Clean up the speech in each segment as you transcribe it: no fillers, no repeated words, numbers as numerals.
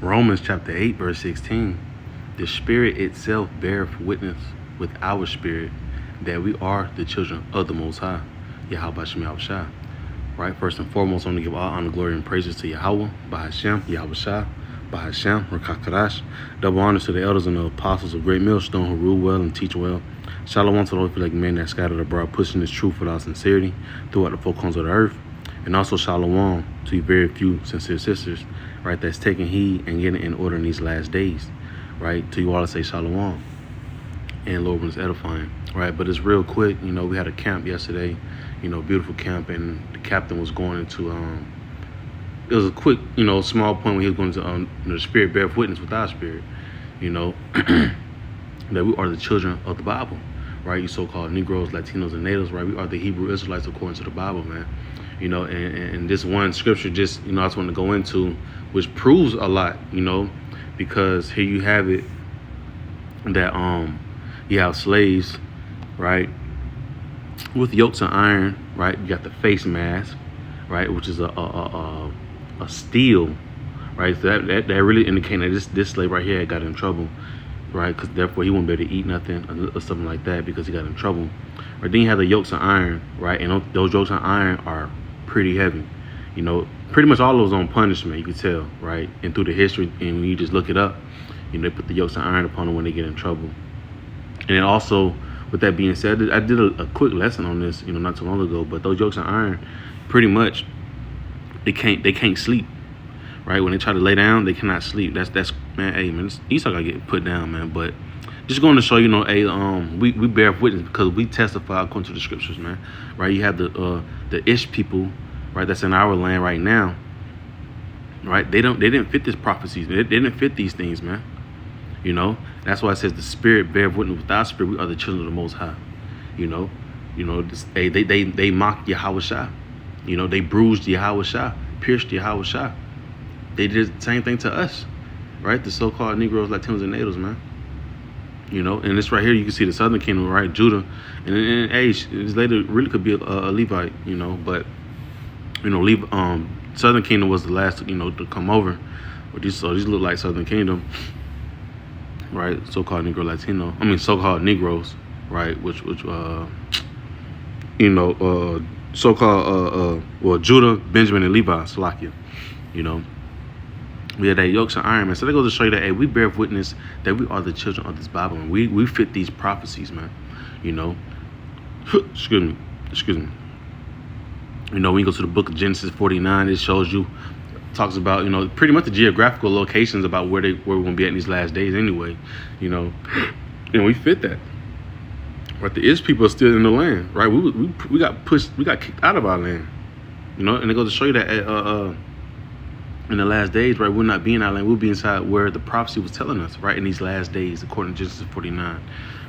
Romans chapter 8, verse 16. The Spirit itself beareth witness with our spirit that we are the children of the Most High, Yahweh Shem Yahushua. Right? First and foremost, I want to give all honor, glory, and praises to Yahweh, Bahashem, Yahushua, Bahashem, Rakakadash. Double honors to the elders and the apostles of Great Millstone who rule well and teach well. Shalom to those like men that scattered abroad, pushing this truth without sincerity throughout the four corners of the earth. And also shalom to you very few sincere sisters, right, that's taking heed and getting in order in these last days, right? To you all to say shalom. And Lord, when it's edifying, right? But it's real quick, we had a camp yesterday, beautiful camp, and the captain was going into, it was a quick, small point when he was going to, the Spirit beareth witness with our spirit, that we are the children of the Bible, right? You so-called Negroes, Latinos, and Natives, right? We are the Hebrew Israelites according to the Bible, man. And this one scripture just, I just want to go into, which proves a lot, because here you have it that you have slaves, right, with yokes of iron, right? You got the face mask, right, which is a steel, right? So that really indicating that this slave right here got in trouble, right? Because therefore he wouldn't be able to eat nothing or something like that because he got in trouble. Right? Then you have the yokes of iron, right? And those yokes of iron are pretty heavy. Pretty much all of those on punishment, you can tell, right? And through the history, and when you just look it up, they put the yokes of iron upon them when they get in trouble. And then also, with that being said, I did a quick lesson on this, not too long ago. But those yokes of iron, pretty much, they can't sleep, right? When they try to lay down, they cannot sleep. That's man, hey man, Esau gotta get put down, man. But just going to show, we bear witness because we testify according to the scriptures, man. Right? You have the Ish people, right? That's in our land right now, right? They didn't fit this prophecies. They didn't fit these things, man. That's why it says the Spirit bear witness with our spirit. We are the children of the Most High. They mocked Yahushua. They bruised Yahushua, pierced Yahushua. They did the same thing to us, right? The so-called Negroes, Latinos, and Natives, man. And this right here, you can see the southern kingdom, right? Judah, and this later really could be a Levite, but southern kingdom was the last, to come over. But these look like southern kingdom, right? So-called Negro, Latino. So-called Negroes, right? Which so-called Judah, Benjamin, and Levi, Salakia, We had that yokes of iron, man. So that goes to show you that, hey, we bear witness that we are the children of this Bible, and we fit these prophecies, man. Excuse me. When you go to the book of Genesis 49, it shows you, talks about, pretty much the geographical locations about where we're going to be at in these last days anyway, and we fit that. But the Ish people are still in the land, right? We got pushed, we got kicked out of our land, and it goes to show you that in the last days, right, we'll not be in our land, we'll be inside where the prophecy was telling us, right, in these last days, according to Genesis 49,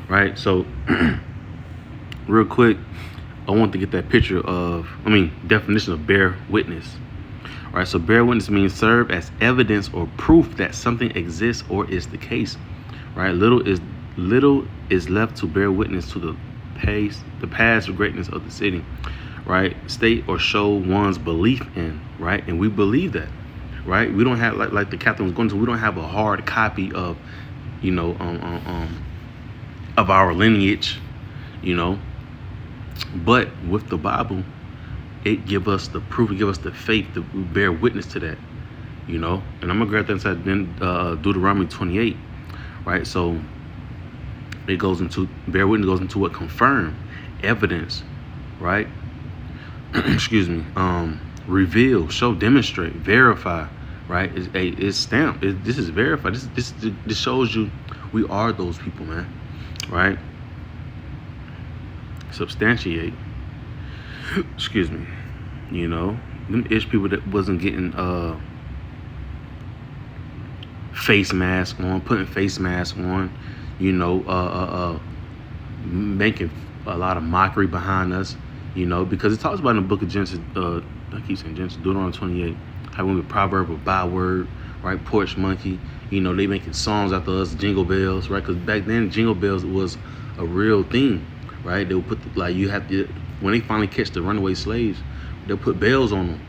right? So, real quick, I want to get that picture of, definition of bear witness. All right, so bear witness means serve as evidence or proof that something exists or is the case, right? Little is left to bear witness to the past greatness of the city, right? State or show one's belief in, right? And we believe that, right? We don't have, like the captain was going to, we don't have a hard copy of, of our lineage, but with the Bible, it give us the proof, it give us the faith that we bear witness to that, and I'm gonna grab that inside then Deuteronomy 28, right? So it goes into, bear witness goes into what? Confirm, evidence, right? Excuse me, reveal, show, demonstrate, verify, right? It's stamped. This is verified. This shows you we are those people, man, right? Substantiate. Excuse me. Them Ish people that wasn't getting face mask on, putting face mask on, making a lot of mockery behind us, because it talks about in the book of Genesis, I keep saying Genesis, Deuteronomy 28, how we proverb of byword, right? Porch monkey, they making songs after us, jingle bells, right? Because back then jingle bells was a real thing, right? They would put you have to, when they finally catch the runaway slaves, they'll put bells on them,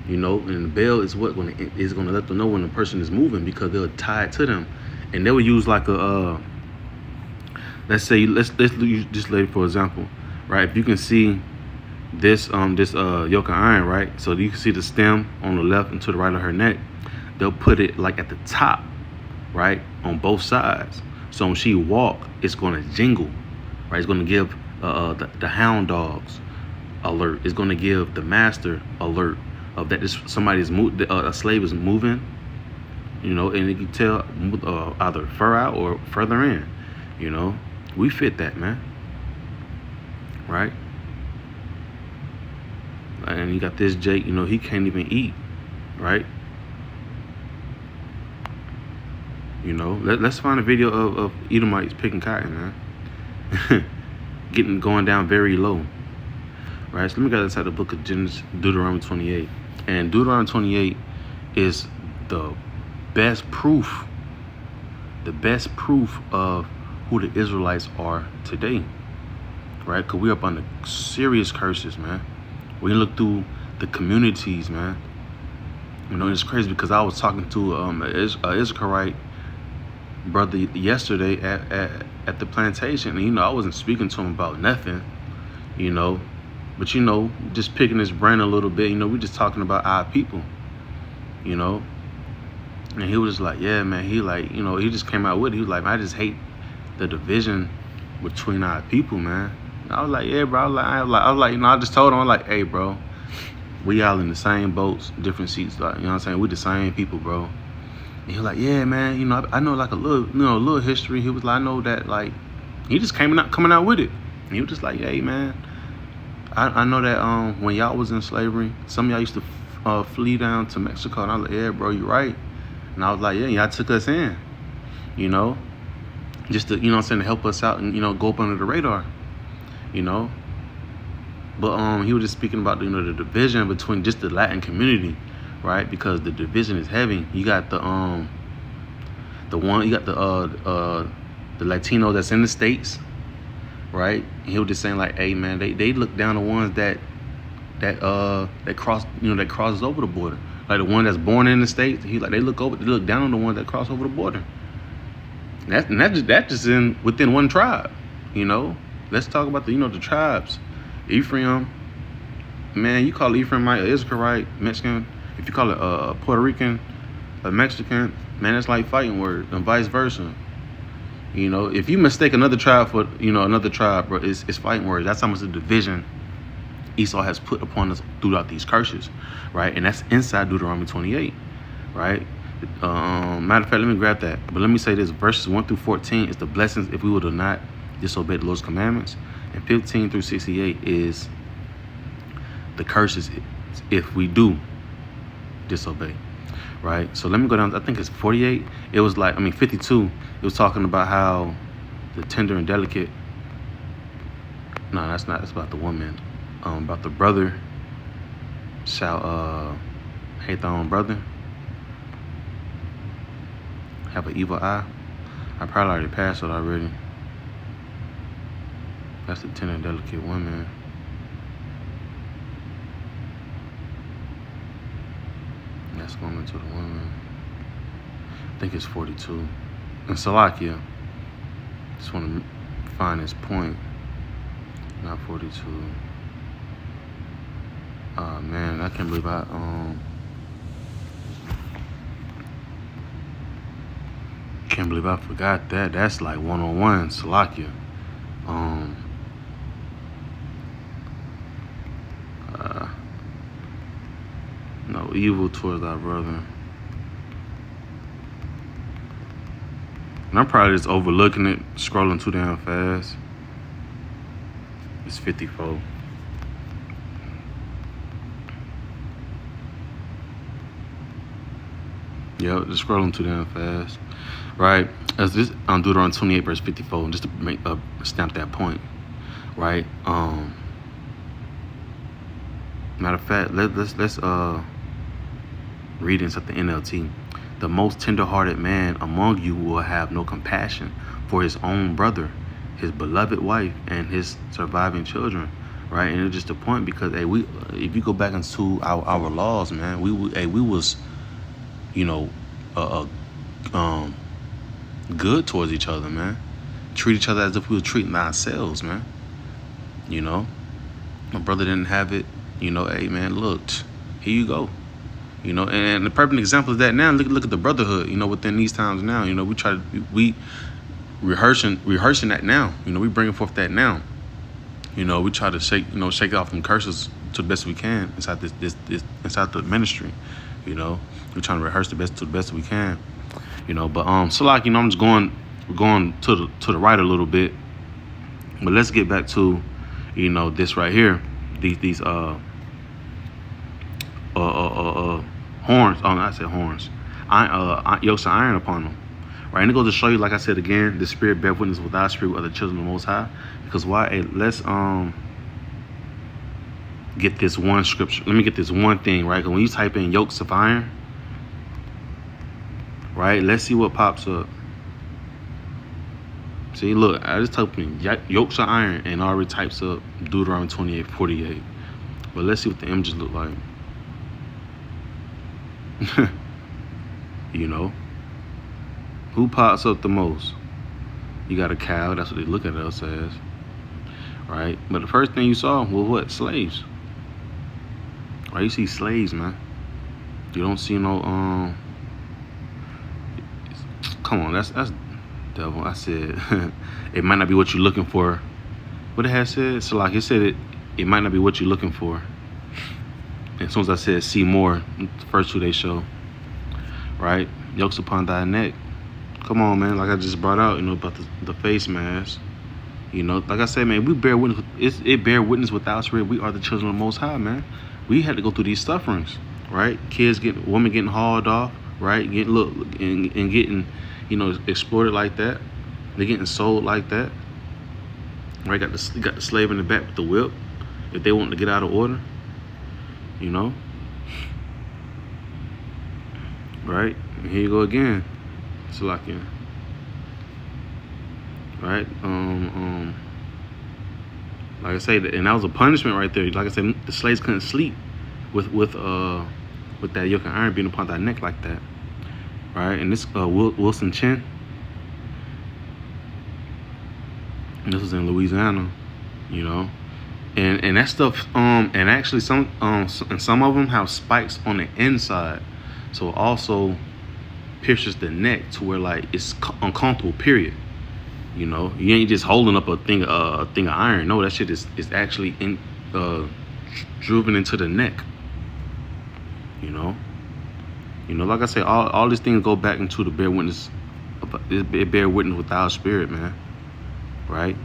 You know, and the bell is what is gonna let them know when the person is moving, because they'll tie it to them, and they will use like a let's use this lady for example, right? If you can see this yoke of iron, right? So you can see the stem on the left and to the right of her neck. They'll put it like at the top, right, on both sides. So when she walk, it's gonna jingle, right? It's gonna give the hound dogs alert. It's gonna give the master alert of that this somebody's a slave is moving, you know, and you can tell either fur out or further in, you know. We fit that, man, right? And you got this Jake, you know, he can't even eat, right? You know, let's find a video of Edomites picking cotton, man. Going down very low, right? So let me go inside the book of Genesis, Deuteronomy 28. And Deuteronomy 28 is the best proof of who the Israelites are today, right? Because we're up under serious curses, man. We look through the communities, man. You know, it's crazy because I was talking to an Israelite brother yesterday at the plantation, and you know, I wasn't speaking to him about nothing, you know, but you know, just picking his brain a little bit. You know, we just talking about our people, you know, and he was like, yeah, man. He like, you know, he just came out with it. He was like, I just hate the division between our people, man. And I was like, yeah, bro. I was like, you know, I just told him, I'm like, hey, bro, we all in the same boats, different seats, like, you know what I'm saying? We the same people, bro. And he was like, yeah, man, you know, I know like a little history. He was like, I know that, like, he just coming out with it. And he was just like, hey, man, I know that when y'all was in slavery, some of y'all used to flee down to Mexico. And I was like, yeah, bro, you right. And I was like, yeah, y'all took us in, you know, just to, you know what I'm saying, to help us out and, you know, go up under the radar, you know. But he was just speaking about, you know, the division between just the Latin community, right? Because the division is heavy. You got the Latino that's in the States, right? And he was just saying like, hey, man, they look down the ones that cross, you know, that crosses over the border. Like the one that's born in the States, they look down on the one that cross over the border. And that's just within one tribe, you know. Let's talk about the tribes. Ephraim, man, you call Ephraim an Israelite, Mexican. If you call it a Puerto Rican, a Mexican, man, it's like fighting words, and vice versa. You know, if you mistake another tribe for, you know, another tribe, bro, it's fighting words. That's how much the division Esau has put upon us throughout these curses, right? And that's inside Deuteronomy 28, right? Matter of fact, let me grab that. But let me say this: verses 1 through 14 is the blessings if we were to not disobey the Lord's commandments, and 15 through 68 is the curses if we do disobey, right? So let me go down. I think it's 48. It was 52. It was talking about how the tender and delicate. No, that's not. It's about the woman. About the brother shall hate their own brother, have an evil eye. I probably already passed it already. That's the tender and delicate woman. That's going into the woman. I think it's 42. And Salakia. Just want to find this point. Not 42. Oh man, I can't believe I forgot that. That's like 101, Salakia. No evil towards thy brother. And I'm probably just overlooking it, scrolling too damn fast. It's 54. Yep, just scrolling too damn fast. Right? As this on Deuteronomy 28 verse 54, just to make stamp that point. Right? Matter of fact, let's read into the NLT. The most tender-hearted man among you will have no compassion for his own brother, his beloved wife, and his surviving children. right? And it's just a point because we if you go back into our laws, man, we was, you know, uh, good towards each other, man. Treat each other as if we were treating ourselves, man. You know, my brother didn't have it. You know, hey man, look, here you go. You know, and the perfect example of that now. Look at the brotherhood. You know, within these times now. You know, we rehearsing that now. You know, we bringing forth that now. You know, we try to shake off them curses to the best we can inside this inside the ministry. You know, we're trying to rehearse to the best we can. You know, but so like, you know, I'm just going to the right a little bit. But let's get back to, you know, this right here. These horns. Oh, I said horns. Yokes of iron upon them. Right, and it goes to show you, like I said again, the spirit bear witness with our spirit, with the children of the Most High. Because why? Hey, let's get this one scripture. Let me get this one thing right. Because when you type in yokes of iron, right? Let's see what pops up. See, look, I just typed in yokes of iron, and already types up Deuteronomy 28:48. But let's see what the images look like. You know, who pops up the most? You got a cow. That's what they look at us as, right? But the first thing you saw was what? Slaves. Right? You see slaves, man. You don't see no Come on, that's devil. I said it might not be what you're looking for. What it has said? So like it said, it might not be what you're looking for. And as soon as I said see more, the first two they show, right? Yokes upon thy neck. Come on, man. Like I just brought out, you know, about the face mask. You know, like I said, man, we bear witness. It bear witness with our spirit. We are the children of the Most High, man. We had to go through these sufferings, right? Women getting hauled off, right? And getting, you know, exploited like that. They're getting sold like that. Right? Got the slave in the back with the whip if they want to get out of order. You know, right? And here you go again. It's like, yeah. Right? Like I say, and that was a punishment right there. Like I said, the slaves couldn't sleep with that yoke of iron being upon their neck like that. Right? And this Wilson Chin. And this was in Louisiana, you know. And that stuff, and actually some of them have spikes on the inside, so it also pierces the neck to where like it's uncomfortable. Period. You know, you ain't just holding up a thing of iron. No, that shit is actually driven into the neck. You know, like I said, all these things go back into the bear witness. It bear witness with our spirit, man. Right.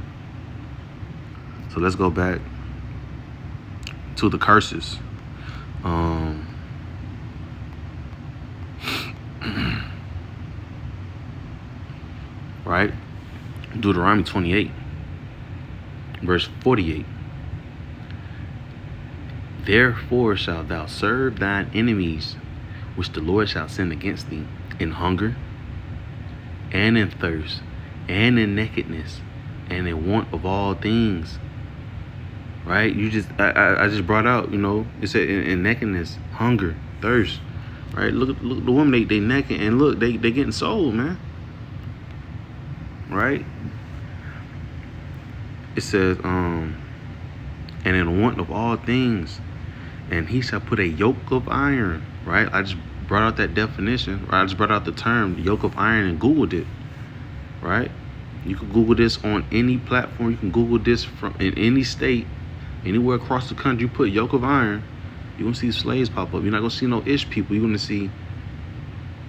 So let's go back to the curses. Right? Deuteronomy 28, verse 48. Therefore shalt thou serve thine enemies, which the Lord shall send against thee, in hunger, and in thirst, and in nakedness, and in want of all things. Right? I just brought out, you know, it said in nakedness, hunger, thirst. Right? Look at the woman, they naked, and look, they getting sold, man. Right? It says, and in want of all things, and he shall put a yoke of iron. Right? I just brought out that definition. Right? I just brought out the term yoke of iron and Googled it. Right? You can Google this on any platform. You can Google this from in any state, anywhere across the country. You put yoke of iron, you're gonna see slaves pop up. You're not gonna see no ish people. You're gonna see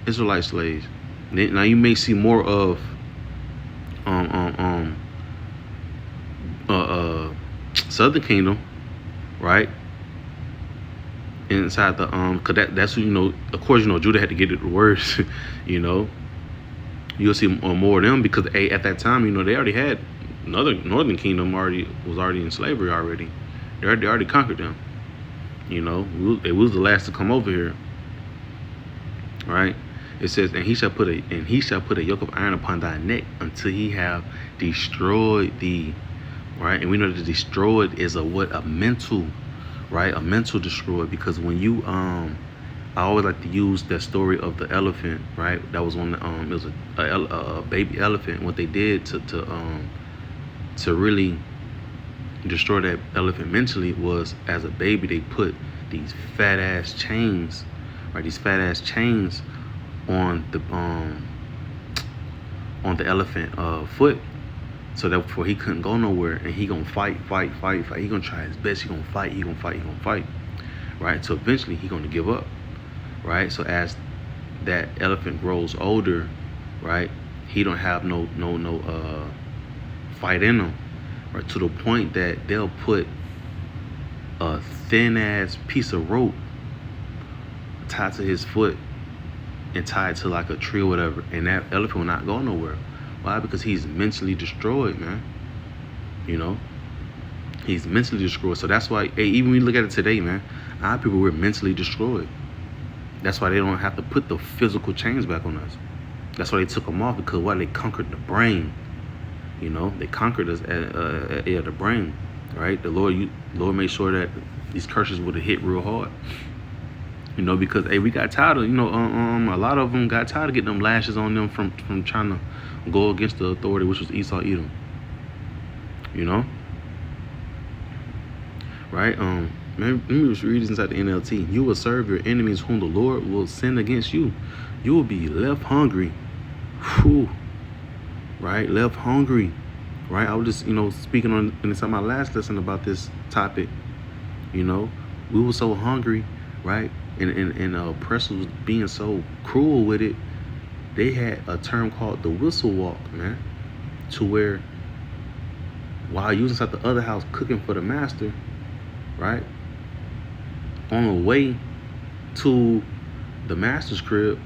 Israelite slaves. Now you may see more of Southern Kingdom, right? Inside the cause that's what, you know, of course, you know, Judah had to get it worse. You know, you'll see more of them because at that time, you know, they already had another Northern Kingdom was already in slavery already. They already conquered them. You know, it was the last to come over here. Right? It says, and he shall put a yoke of iron upon thy neck until he have destroyed thee. right? And we know that destroyed is a mental, right? A mental destroyed, because when you I always like to use that story of the elephant, right? That was on the it was a baby elephant. What they did to really destroy that elephant mentally was, as a baby, they put these fat ass chains, right? These fat ass chains on the elephant foot, so that before he couldn't go nowhere, and he gonna fight. He gonna try his best. He gonna fight, right? So eventually he gonna give up, right? So as that elephant grows older, right, he don't have no fight in him, right? To the point that they'll put a thin ass piece of rope tied to his foot and tied to like a tree or whatever, and that elephant will not go nowhere. Why? Because he's mentally destroyed, man. You know, he's mentally destroyed. So that's why, hey, even when you look at it today, man, our people were mentally destroyed. That's why they don't have to put the physical chains back on us. That's why they took them off, because why? They conquered the brain. You know, they conquered us at the brain, right? The Lord made sure that these curses would have hit real hard. You know, because hey, we got tired of, a lot of them got tired of getting them lashes on them from trying to go against the authority, which was Esau, Edom. You know, right? Let me just read this inside the NLT. You will serve your enemies, whom the Lord will send against you. You will be left hungry. Whew. Right? Left hungry. Right? I was just, speaking on inside my last lesson about this topic. We were so hungry, right? And oppressors was being so cruel with it. They had a term called the whistle walk, man. To where while you was inside the other house cooking for the master, right? On the way to the master's crib,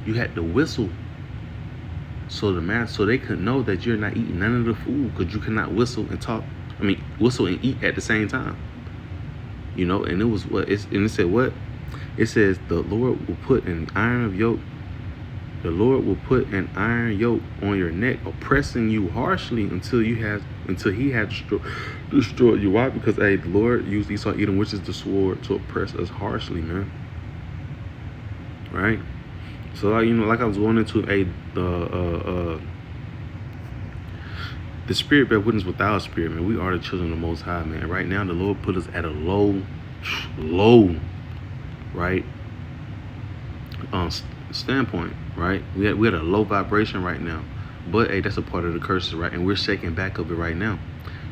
you had to whistle, so they could know that you're not eating none of the food, because you cannot whistle and eat at the same time. And it was what it's, and it said what? It says the Lord will put an iron yoke. The Lord will put an iron yoke on your neck, oppressing you harshly until he has destroyed you. Why? Because the Lord used Esau, Edom, which is the sword, to oppress us harshly, man. Right? So like I was going into the spirit bear witness with our spirit, man. We are the children of the Most High, man. Right now, the Lord put us at a low, right, standpoint, right? We had a low vibration right now, but that's a part of the curses, right? And we're shaking back of it right now.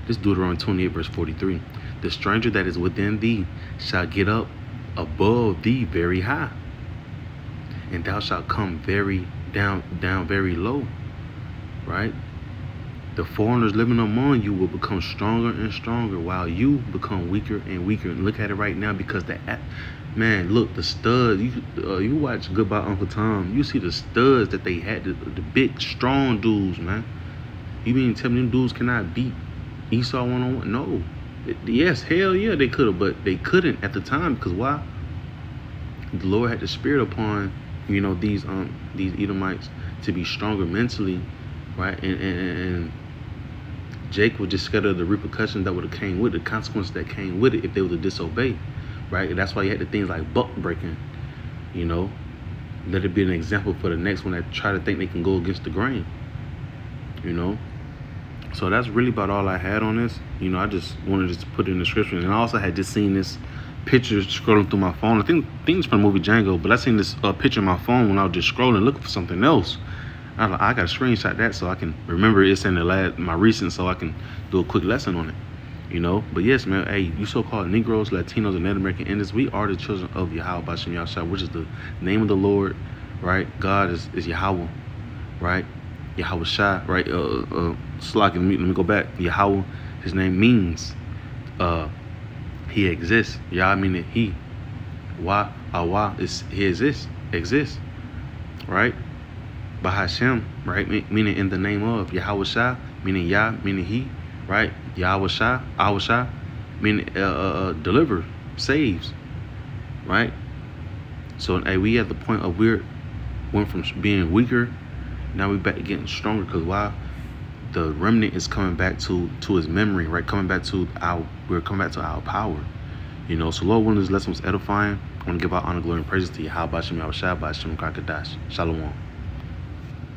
This Deuteronomy 28 verse 43. The stranger that is within thee shall get up above thee very high, and thou shalt come very down very low, right? The foreigners living among you will become stronger and stronger, while you become weaker and weaker. And look at it right now, because man, look, the studs. You watch Goodbye Uncle Tom. You see the studs that they had, the big strong dudes, man. You mean tell me them dudes cannot beat Esau one-on-one? No. Yes, hell yeah, they could have, but they couldn't at the time, because why? The Lord had the spirit upon these Edomites to be stronger mentally, right? And Jacob was just scared of the repercussions that would have came with it, the consequences that came with it if they were to disobey, right? And that's why you had the things like buck breaking, let it be an example for the next one that try to think they can go against the grain, So that's really about all I had on this. I just wanted to put it in the description. And I also had just seen this picture scrolling through my phone. I think it's from the movie Django, but I seen this picture on my phone when I was just scrolling looking for something else. I was like, I got to screenshot that so I can remember it's in my recent, so I can do a quick lesson on it. But yes, man, hey, you so-called Negroes, Latinos, and Native American Indians, we are the children of Yahweh Bashem Yahshua, which is the name of the Lord, right? God is Yahweh, right? Yahweh Shai, right? Let me go back. Yahweh, his name means he exists. Yah meaning he. Wah, Awah is he exists, right? Bahashem, right, meaning in the name of. Yahweh Shai, meaning Yah, meaning he, right? Yahweh Shai, Awah Shai, meaning deliver, saves, right? So we at the point of went from being weaker, now we back to getting stronger, because why? the remnant is coming back to his memory, right? We're coming back to our power. So Lord willing, this lesson was edifying. I want to give our honor, glory, and praises to you. How about Shem Yahushua, by Shem Kakadash. Shalom.